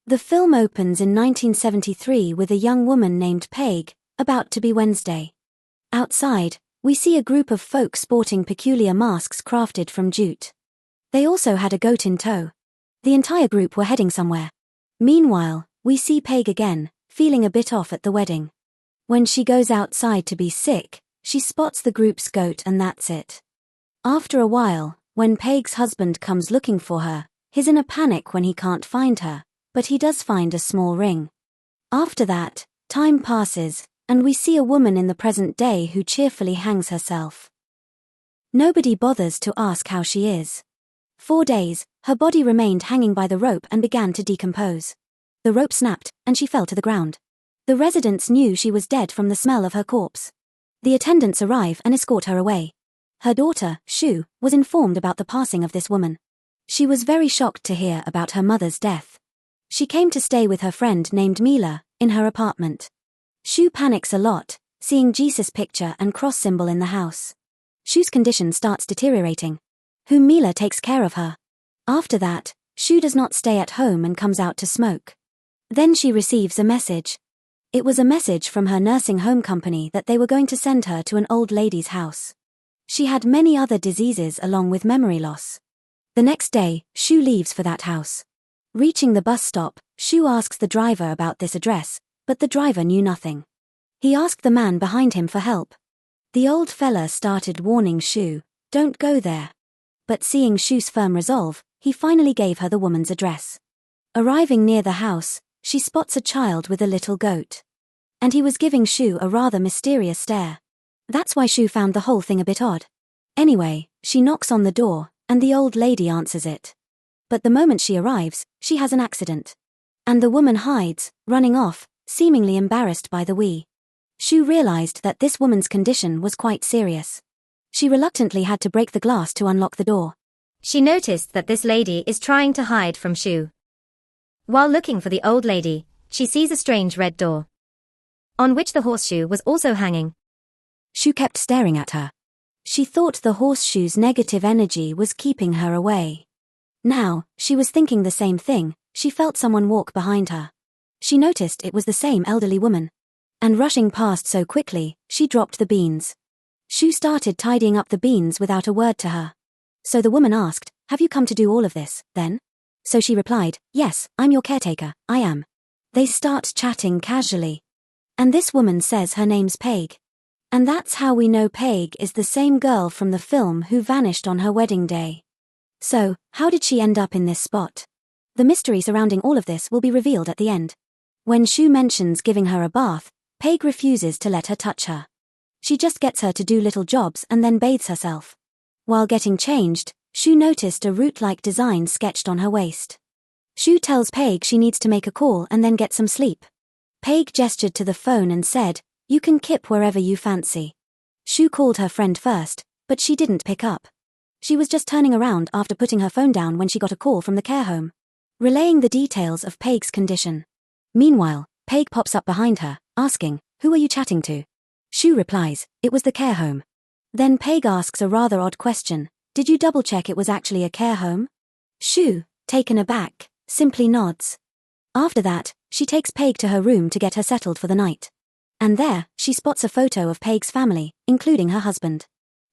The film opens in 1973 with a young woman named Peig, about to be Wednesday. Outside, we see a group of folk sporting peculiar masks crafted from jute. They also had a goat in tow. The entire group were heading somewhere. Meanwhile, we see Peig again, feeling a bit off at the wedding. When she goes outside to be sick, she spots the group's goat and that's it. After a while, when Peig's husband comes looking for her, he's in a panic when he can't find her, but he does find a small ring. After that, time passes, and we see a woman in the present day who cheerfully hangs herself. Nobody bothers to ask how she is. 4 days, her body remained hanging by the rope and began to decompose. The rope snapped, and she fell to the ground. The residents knew she was dead from the smell of her corpse. The attendants arrive and escort her away. Her daughter, Shoo, was informed about the passing of this woman. She was very shocked to hear about her mother's death. She came to stay with her friend named Mila, in her apartment. Shoo panics a lot, seeing Jesus' picture and cross symbol in the house. Shoo's condition starts deteriorating. Whom Mila takes care of her. After that, Shoo does not stay at home and comes out to smoke. Then she receives a message. It was a message from her nursing home company that they were going to send her to an old lady's house. She had many other diseases along with memory loss. The next day, Shoo leaves for that house. Reaching the bus stop, Shoo asks the driver about this address, but the driver knew nothing. He asked the man behind him for help. The old fella started warning Shoo, "Don't go there." But seeing Shoo's firm resolve, he finally gave her the woman's address. Arriving near the house, she spots a child with a little goat. And he was giving Shoo a rather mysterious stare. That's why Shoo found the whole thing a bit odd. Anyway, she knocks on the door, and the old lady answers it. But the moment she arrives, she has an accident. And the woman hides, running off, seemingly embarrassed by the wee. Shoo realized that this woman's condition was quite serious. She reluctantly had to break the glass to unlock the door. She noticed that this lady is trying to hide from Shoo. While looking for the old lady, she sees a strange red door, on which the horseshoe was also hanging. Shoo kept staring at her. She thought the horseshoe's negative energy was keeping her away. Now, she was thinking the same thing. She felt someone walk behind her. She noticed it was the same elderly woman. And rushing past so quickly, she dropped the beans. Shoo started tidying up the beans without a word to her. So the woman asked, "Have you come to do all of this, then?" So she replied, "Yes, I'm your caretaker, I am." They start chatting casually. And this woman says her name's Peig. And that's how we know Peig is the same girl from the film who vanished on her wedding day. So, how did she end up in this spot? The mystery surrounding all of this will be revealed at the end. When Shoo mentions giving her a bath, Peig refuses to let her touch her. She just gets her to do little jobs and then bathes herself. While getting changed, Shoo noticed a root-like design sketched on her waist. Shoo tells Peig she needs to make a call and then get some sleep. Peig gestured to the phone and said, "You can kip wherever you fancy." Shoo called her friend first, but she didn't pick up. She was just turning around after putting her phone down when she got a call from the care home, relaying the details of Peig's condition. Meanwhile, Peig pops up behind her, asking, "Who are you chatting to?" Shoo replies, "It was the care home." Then Peig asks a rather odd question, "Did you double-check it was actually a care home?" Shoo, taken aback, simply nods. After that, she takes Peig to her room to get her settled for the night. And there, she spots a photo of Peig's family, including her husband.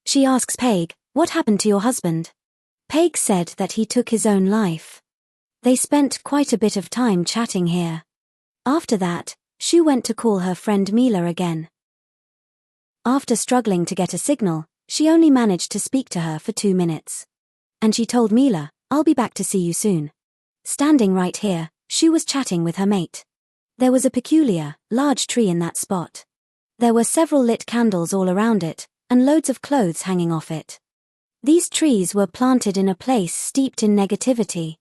She asks Peig, "What happened to your husband?" Peig said that he took his own life. They spent quite a bit of time chatting here. After that, Shoo went to call her friend Mila again. After struggling to get a signal, she only managed to speak to her for 2 minutes. And she told Mila, "I'll be back to see you soon." Standing right here, Shoo was chatting with her mate. There was a peculiar, large tree in that spot. There were several lit candles all around it, and loads of clothes hanging off it. These trees were planted in a place steeped in negativity.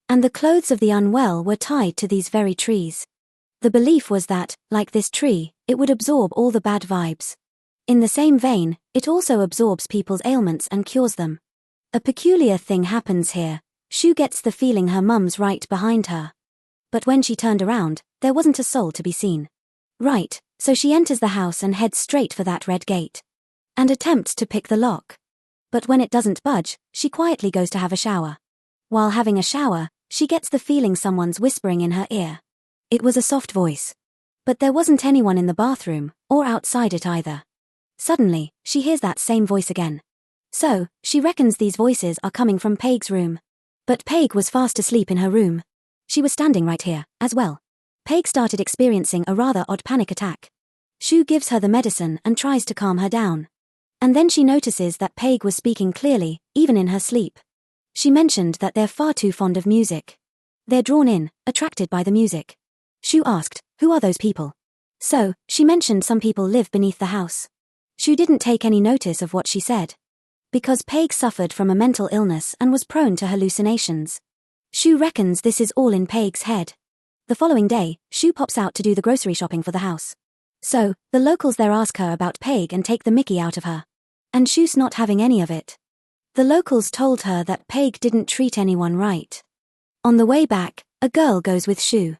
And the clothes of the unwell were tied to these very trees. The belief was that, like this tree, it would absorb all the bad vibes. In the same vein, it also absorbs people's ailments and cures them. A peculiar thing happens here. Shoo gets the feeling her mum's right behind her. But when she turned around, there wasn't a soul to be seen. Right, so she enters the house and heads straight for that red gate. And attempts to pick the lock. But when it doesn't budge, she quietly goes to have a shower. While having a shower, she gets the feeling someone's whispering in her ear. It was a soft voice. But there wasn't anyone in the bathroom, or outside it either. Suddenly, she hears that same voice again. So, she reckons these voices are coming from Peig's room. But Peig was fast asleep in her room. She was standing right here, as well. Peig started experiencing a rather odd panic attack. Shoo gives her the medicine and tries to calm her down. And then she notices that Peig was speaking clearly, even in her sleep. She mentioned that they're far too fond of music. They're drawn in, attracted by the music. Shoo asked, who are those people? So, she mentioned some people live beneath the house. Shoo didn't take any notice of what she said. Because Peig suffered from a mental illness and was prone to hallucinations. Shoo reckons this is all in Peig's head. The following day, Shoo pops out to do the grocery shopping for the house. So, the locals there ask her about Peig and take the mickey out of her. And Shoo's not having any of it. The locals told her that Peig didn't treat anyone right. On the way back, a girl goes with Shoo,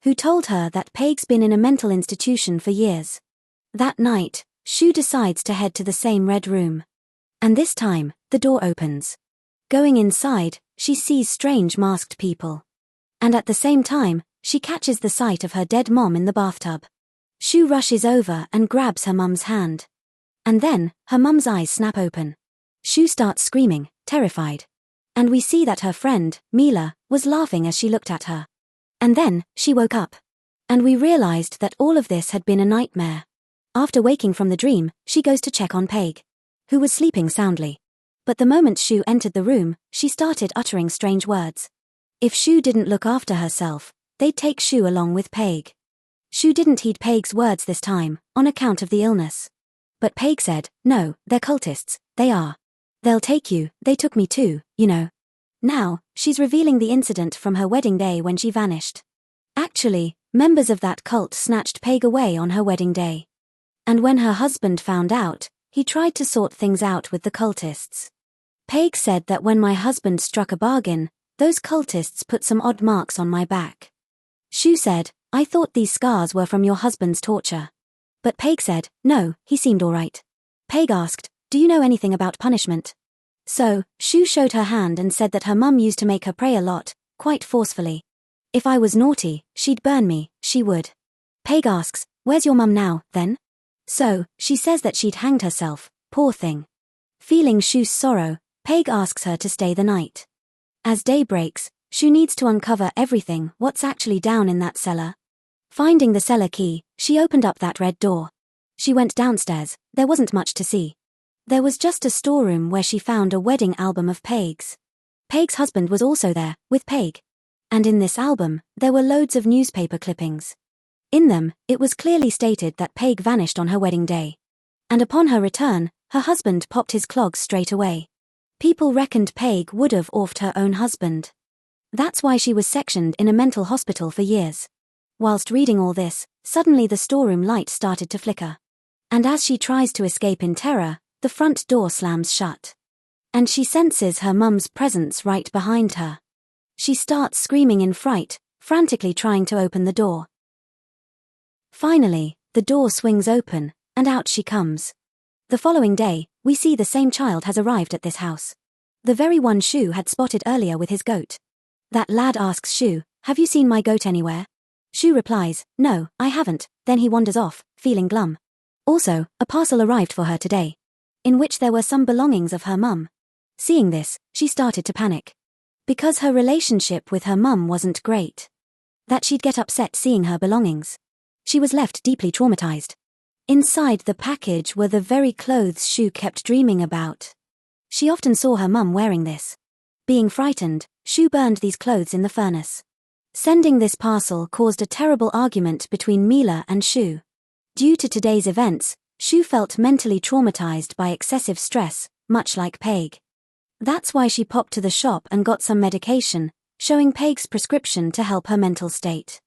who told her that Peig's been in a mental institution for years. That night, Shoo decides to head to the same red room. And this time, the door opens. Going inside, she sees strange masked people. And at the same time, she catches the sight of her dead mom in the bathtub. Shoo rushes over and grabs her mum's hand. And then, her mum's eyes snap open. Shoo starts screaming, terrified. And we see that her friend, Mila, was laughing as she looked at her. And then, she woke up. And we realized that all of this had been a nightmare. After waking from the dream, she goes to check on Peig, who was sleeping soundly. But the moment Shoo entered the room, she started uttering strange words. If Shoo didn't look after herself, they'd take Shoo along with Peig. Shoo didn't heed Peig's words this time, on account of the illness. But Peig said, no, they're cultists, they are. They'll take you, they took me too, you know. Now, she's revealing the incident from her wedding day when she vanished. Actually, members of that cult snatched Peig away on her wedding day. And when her husband found out, he tried to sort things out with the cultists. Peig said that when my husband struck a bargain, those cultists put some odd marks on my back. Shoo said, I thought these scars were from your husband's torture. But Peig said, no, he seemed alright. Peig asked, do you know anything about punishment? So, Shoo showed her hand and said that her mum used to make her pray a lot, quite forcefully. If I was naughty, she'd burn me, she would. Peig asks, where's your mum now, then? So, she says that she'd hanged herself, poor thing. Feeling Shoo's sorrow, Peig asks her to stay the night. As day breaks, Shoo needs to uncover everything, what's actually down in that cellar. Finding the cellar key, she opened up that red door. She went downstairs, there wasn't much to see. There was just a storeroom where she found a wedding album of Peig's. Peig's husband was also there, with Peig. And in this album, there were loads of newspaper clippings. In them, it was clearly stated that Peig vanished on her wedding day. And upon her return, her husband popped his clogs straight away. People reckoned Peig would have offed her own husband. That's why she was sectioned in a mental hospital for years. Whilst reading all this, suddenly the storeroom light started to flicker. And as she tries to escape in terror, the front door slams shut. And she senses her mum's presence right behind her. She starts screaming in fright, frantically trying to open the door. Finally, the door swings open, and out she comes. The following day, we see the same child has arrived at this house. The very one Shoo had spotted earlier with his goat. That lad asks Shoo, have you seen my goat anywhere? Shoo replies, no, I haven't, then he wanders off, feeling glum. Also, a parcel arrived for her today, in which there were some belongings of her mum. Seeing this, she started to panic. Because her relationship with her mum wasn't great. That she'd get upset seeing her belongings. She was left deeply traumatized. Inside the package were the very clothes Shoo kept dreaming about. She often saw her mum wearing this. Being frightened, Shoo burned these clothes in the furnace. Sending this parcel caused a terrible argument between Mila and Shoo. Due to today's events, Shoo felt mentally traumatized by excessive stress, much like Peig. That's why she popped to the shop and got some medication, showing Peig's prescription to help her mental state.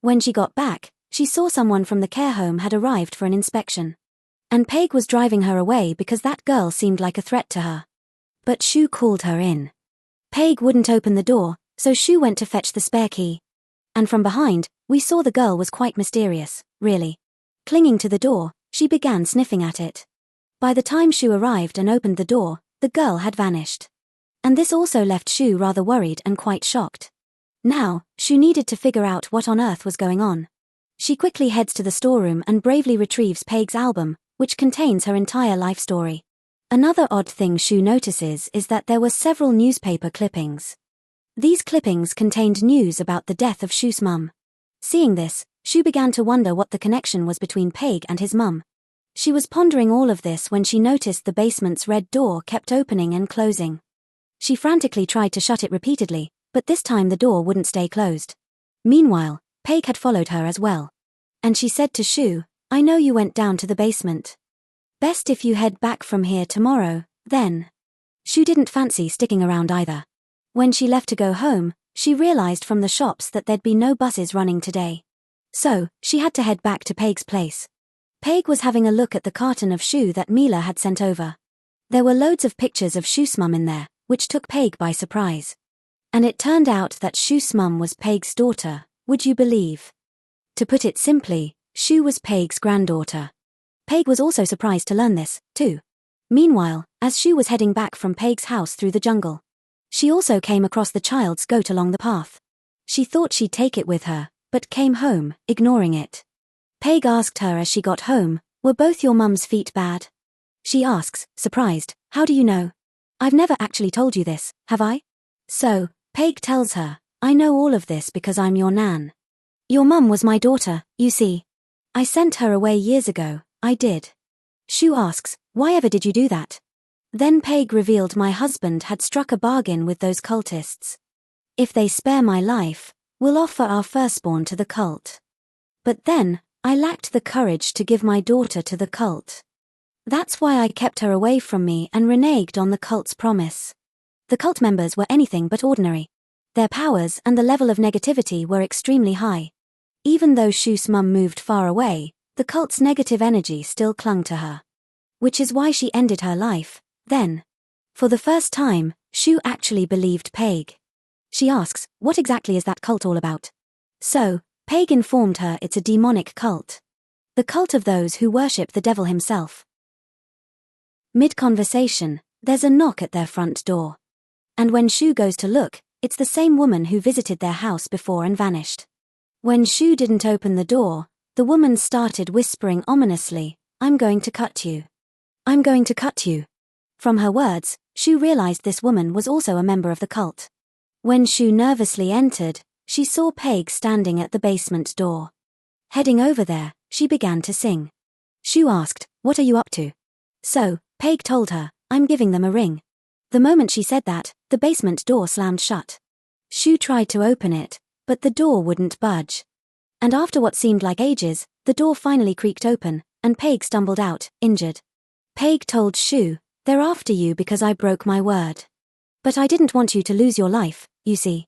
When she got back, she saw someone from the care home had arrived for an inspection. And Peig was driving her away because that girl seemed like a threat to her. But Shoo called her in. Peig wouldn't open the door, so Shoo went to fetch the spare key. And from behind, we saw the girl was quite mysterious, really. Clinging to the door, she began sniffing at it. By the time Shoo arrived and opened the door, the girl had vanished. And this also left Shoo rather worried and quite shocked. Now, Shoo needed to figure out what on earth was going on. She quickly heads to the storeroom and bravely retrieves Peig's album, which contains her entire life story. Another odd thing Shoo notices is that there were several newspaper clippings. These clippings contained news about the death of Shoo's mum. Seeing this, Shoo began to wonder what the connection was between Peig and his mum. She was pondering all of this when she noticed the basement's red door kept opening and closing. She frantically tried to shut it repeatedly, but this time the door wouldn't stay closed. Meanwhile, Peig had followed her as well. And she said to Shoo, "I know you went down to the basement. Best if you head back from here tomorrow, then." Shoo didn't fancy sticking around either. When she left to go home, she realized from the shops that there'd be no buses running today. So, she had to head back to Peig's place. Peig was having a look at the carton of Shoo that Mila had sent over. There were loads of pictures of Shoo's mum in there, which took Peig by surprise. And it turned out that Shoo's mum was Peig's daughter, would you believe? To put it simply, Shoo was Peig's granddaughter. Peig was also surprised to learn this, too. Meanwhile, as Shoo was heading back from Peig's house through the jungle, she also came across the child's goat along the path. She thought she'd take it with her, but came home, ignoring it. Peig asked her as she got home, "Were both your mum's feet bad?" She asks, surprised, "How do you know? I've never actually told you this, have I?" So, Peig tells her, "I know all of this because I'm your nan. Your mum was my daughter, you see. I sent her away years ago, I did." Shoo asks, "Why ever did you do that?" Then Peig revealed my husband had struck a bargain with those cultists. "If they spare my life, we'll offer our firstborn to the cult. But then, I lacked the courage to give my daughter to the cult. That's why I kept her away from me and reneged on the cult's promise." The cult members were anything but ordinary. Their powers and the level of negativity were extremely high. Even though Shoo's mum moved far away, the cult's negative energy still clung to her. Which is why she ended her life, then. For the first time, Shoo actually believed Peig. She asks, "What exactly is that cult all about?" So, Peig informed her it's a demonic cult. The cult of those who worship the devil himself. Mid-conversation, there's a knock at their front door. And when Shoo goes to look, it's the same woman who visited their house before and vanished. When Shoo didn't open the door, the woman started whispering ominously, "I'm going to cut you. I'm going to cut you." From her words, Shoo realized this woman was also a member of the cult. When Shoo nervously entered, she saw Peig standing at the basement door. Heading over there, she began to sing. Shoo asked, "What are you up to?" So, Peig told her, "I'm giving them a ring." The moment she said that, the basement door slammed shut. Shoo tried to open it, but the door wouldn't budge. And after what seemed like ages, the door finally creaked open, and Peig stumbled out, injured. Peig told Shoo, "They're after you because I broke my word. But I didn't want you to lose your life, you see.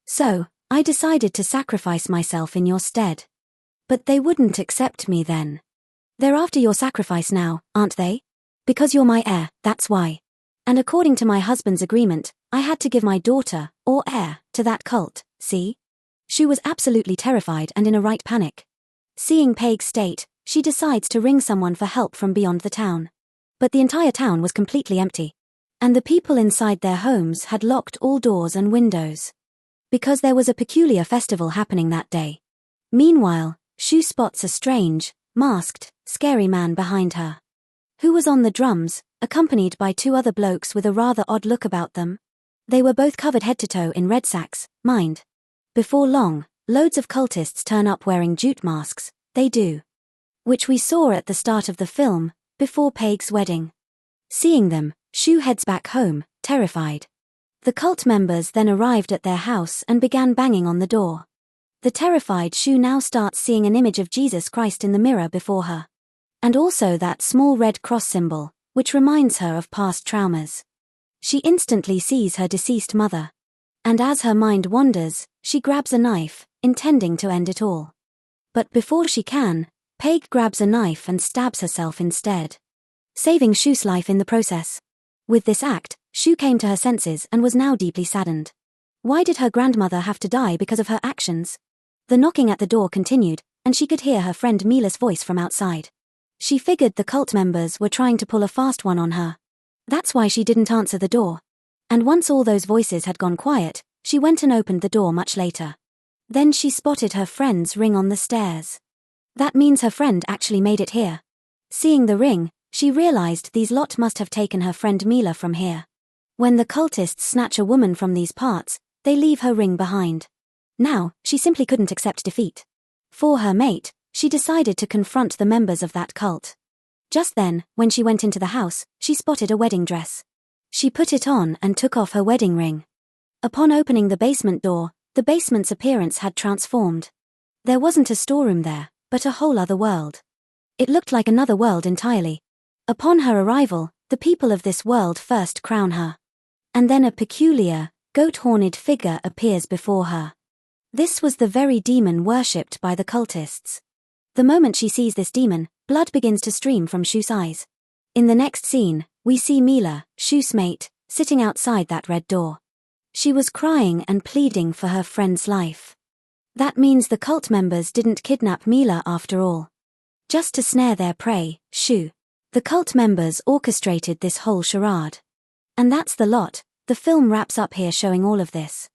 So, I decided to sacrifice myself in your stead. But they wouldn't accept me then. They're after your sacrifice now, aren't they? Because you're my heir, that's why. And according to my husband's agreement, I had to give my daughter, or heir, to that cult, see?" Shoo was absolutely terrified and in a right panic. Seeing Peig's state, she decides to ring someone for help from beyond the town. But the entire town was completely empty. And the people inside their homes had locked all doors and windows. Because there was a peculiar festival happening that day. Meanwhile, Shoo spots a strange, masked, scary man behind her. Who was on the drums, accompanied by two other blokes with a rather odd look about them. They were both covered head to toe in red sacks, mind. Before long, loads of cultists turn up wearing jute masks, they do. Which we saw at the start of the film, before Peig's wedding. Seeing them, Shoo heads back home, terrified. The cult members then arrived at their house and began banging on the door. The terrified Shoo now starts seeing an image of Jesus Christ in the mirror before her. And also that small red cross symbol, which reminds her of past traumas. She instantly sees her deceased mother. And as her mind wanders, she grabs a knife, intending to end it all. But before she can, Peig grabs a knife and stabs herself instead. Saving Shoo's life in the process. With this act, Shoo came to her senses and was now deeply saddened. Why did her grandmother have to die because of her actions? The knocking at the door continued, and she could hear her friend Mila's voice from outside. She figured the cult members were trying to pull a fast one on her. That's why she didn't answer the door. And once all those voices had gone quiet, She went and opened the door much later. Then she spotted her friend's ring on the stairs. That means her friend actually made it here. Seeing the ring, she realized these lot must have taken her friend Mila from here. When the cultists snatch a woman from these parts, they leave her ring behind. Now, she simply couldn't accept defeat. For her mate, she decided to confront the members of that cult. Just then, when she went into the house, she spotted a wedding dress. She put it on and took off her wedding ring. Upon opening the basement door, the basement's appearance had transformed. There wasn't a storeroom there, but a whole other world. It looked like another world entirely. Upon her arrival, the people of this world first crown her. And then a peculiar, goat-horned figure appears before her. This was the very demon worshipped by the cultists. The moment she sees this demon, blood begins to stream from Shoo's eyes. In the next scene, we see Mila, Shoo's mate, sitting outside that red door. She was crying and pleading for her friend's life. That means the cult members didn't kidnap Mila after all. Just to snare their prey, Shoo. The cult members orchestrated this whole charade. And that's the lot. The film wraps up here showing all of this.